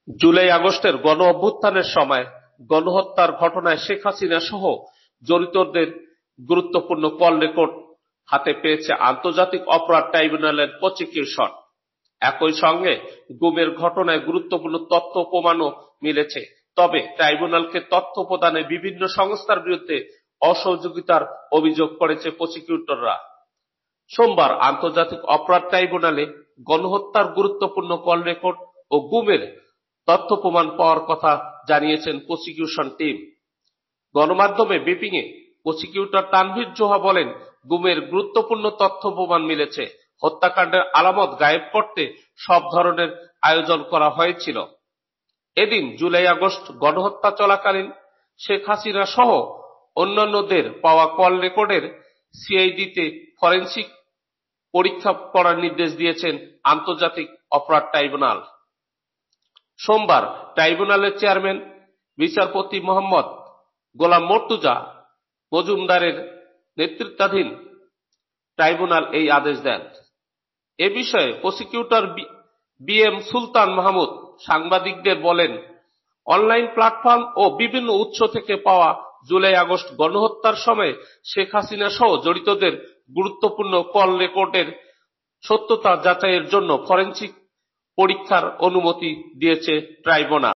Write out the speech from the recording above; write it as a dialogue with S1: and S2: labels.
S1: জুলাই আগস্টের গণ অভ্যুত্থানের সময় গণহত্যার ঘটনায় শেখ হাসিনা সহ জড়িতদের গুরুত্বপূর্ণ কল রেকর্ড হাতে পেয়েছে আন্তর্জাতিক অপরাধ ট্রাইব্যুনালের প্রসিকিউশন। একই সঙ্গে গুমের ঘটনায় গুরুত্বপূর্ণ তথ্য প্রমাণও মিলেছে। তবে ট্রাইব্যুনালকে তথ্য প্রদানে বিভিন্ন সংস্থার বিরুদ্ধে অসহযোগিতার অভিযোগ করেছে প্রসিকিউটররা। সোমবার আন্তর্জাতিক অপরাধ ট্রাইব্যুনালে গণহত্যার গুরুত্বপূর্ণ কল রেকর্ড ও গুমের তথ্য প্রমাণ পাওয়ার কথা জানিয়েছেন প্রসিকিউশন টিম। গণমাধ্যমে ব্রিফিংয়ে প্রসিকিউটর তানভীর জোহা বলেন, গুমের গুরুত্বপূর্ণ তথ্য প্রমাণ মিলেছে। হত্যাকাণ্ডের আলামত গায়েব করতে সব ধরনের আয়োজন করা হয়েছিল। এদিন জুলাই আগস্ট গণহত্যা চলাকালীন শেখ হাসিনা সহ অন্যান্যদের পাওয়া কল রেকর্ডের সিআইডিতে ফরেনসিক পরীক্ষা করার নির্দেশ দিয়েছেন আন্তর্জাতিক অপরাধ ট্রাইব্যুনাল। সোমবার ট্রাইব্যুনালের চেয়ারম্যান বিচারপতি মোহাম্মদ গোলাম মর্তুজা মজুমদারের নেতৃত্বাধীন ট্রাইব্যুনাল এই আদেশ দেন। এ বিষয়ে প্রসিকিউটর বি এম সুলতান মাহমুদ সাংবাদিকদের বলেন, অনলাইন প্ল্যাটফর্ম ও বিভিন্ন উৎস থেকে পাওয়া জুলাই আগস্ট গণহত্যার সময় শেখ হাসিনা সহ জড়িতদের গুরুত্বপূর্ণ কল রেকর্ডের সত্যতা যাচাইয়ের জন্য ফরেনসিক পরীক্ষার অনুমতি দিয়েছে ট্রাইব্যুনাল।